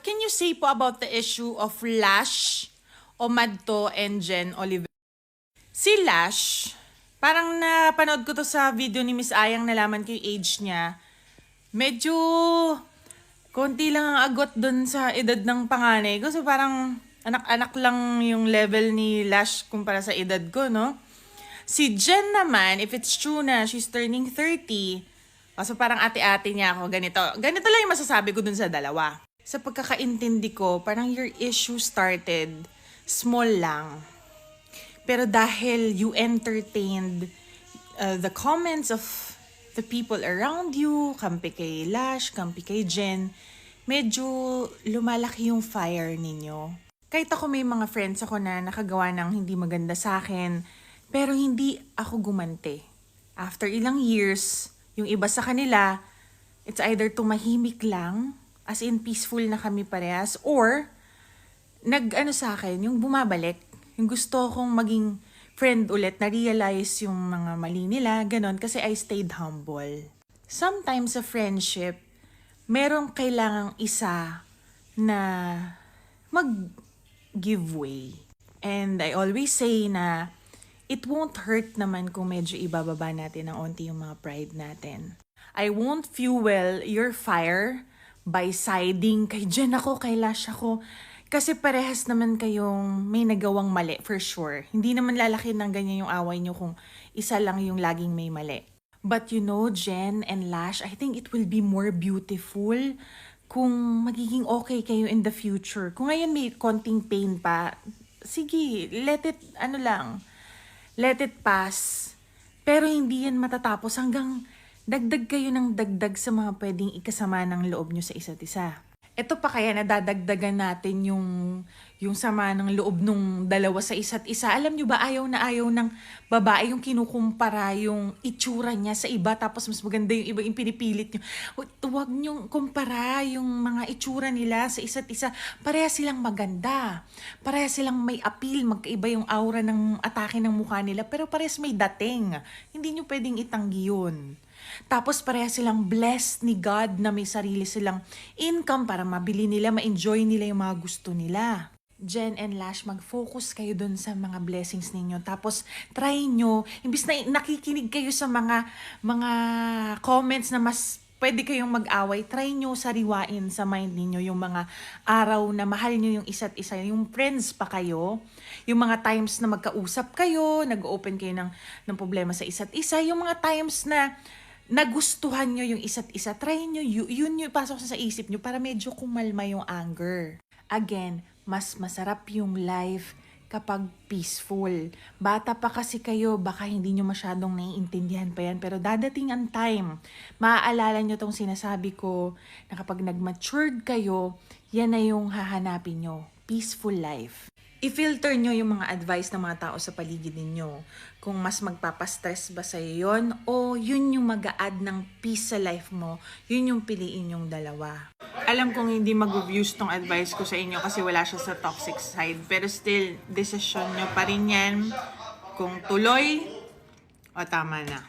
Can you say po about the issue of Lash Omadto and Jen Oliver? Si Lash, parang napanood ko to sa video ni Miss Ayang, nalaman ko yung age niya. Medyo konti lang ang agot dun sa edad ng panganay ko. So parang anak-anak lang yung level ni Lash kumpara sa edad ko, no? Si Jen naman, if it's true na she's turning 30, so parang ate-ate niya ako, ganito. Ganito lang yung masasabi ko dun sa dalawa. Sa pagkakaintindi ko, parang your issue started small lang. Pero dahil you entertained the comments of the people around you, kampi kay Lash, kampi kay Jen, medyo lumalaki yung fire ninyo. Kahit ako may mga friends ako na nakagawa ng hindi maganda sa akin, pero hindi ako gumante. After ilang years, yung iba sa kanila, it's either tumahimik lang, as in peaceful na kami parehas, or nag-ano sa akin, yung bumabalik. Yung gusto kong maging friend ulit, na-realize yung mga mali nila, ganon, kasi I stayed humble. Sometimes sa friendship, merong kailangang isa na mag-give way. And I always say na it won't hurt naman kung medyo ibababa natin ng onti yung mga pride natin. I won't fuel your fire by siding kay Jen ako, kay Lash ako. Kasi parehas naman kayong may nagawang mali, for sure. Hindi naman lalaki ng ganyan yung away nyo kung isa lang yung laging may mali. But you know, Jen and Lash, I think it will be more beautiful kung magiging okay kayo in the future. Kung ngayon may konting pain pa, sige, let it pass. Pero hindi yan matatapos hanggang dagdag kayo ng dagdag sa mga pwedeng ikasama ng loob nyo sa isa't isa. Ito pa kaya nadadagdagan natin yung sama ng loob nung dalawa sa isa't isa. Alam nyo ba, ayaw na ayaw ng babae yung kinukumpara yung itsura niya sa iba, tapos mas maganda yung iba yung pinipilit nyo. Huwag nyo kumpara yung mga itsura nila sa isa't isa. Pareha silang maganda. Pareha silang may appeal. Magkaiba yung aura ng atake ng mukha nila, pero parehas may dating. Hindi nyo pwedeng itanggi yun. Tapos pareha silang blessed ni God na may sarili silang income para mabili nila, ma-enjoy nila yung mga gusto nila. Jen and Lash, mag-focus kayo dun sa mga blessings ninyo. Tapos try nyo, imbis na nakikinig kayo sa mga comments na mas pwede kayong mag-away, try nyo sariwain sa mind ninyo yung mga araw na mahal nyo yung isa't isa, yung friends pa kayo, yung mga times na magkausap kayo, nag-open kayo ng problema sa isa't isa, yung mga times na nagustuhan nyo yung isa't isa, try nyo, yun yung pasok sa isip nyo para medyo kumalma yung anger. Again, mas masarap yung life kapag peaceful. Bata pa kasi kayo, baka hindi nyo masyadong naiintindihan pa yan, pero dadating ang time, maaalala nyo tong sinasabi ko, na kapag nag-matured kayo, yan na yung hahanapin nyo, peaceful life. I-filter nyo yung mga advice ng mga tao sa paligid ninyo. Kung mas magpapastress ba sa'yo yun, o yun yung mag-a-add ng peace sa life mo, yun yung piliin yung dalawa. Alam kong hindi mag-reviews tong advice ko sa inyo kasi wala siya sa toxic side. Pero still, decision nyo pa rin yan kung tuloy o tama na.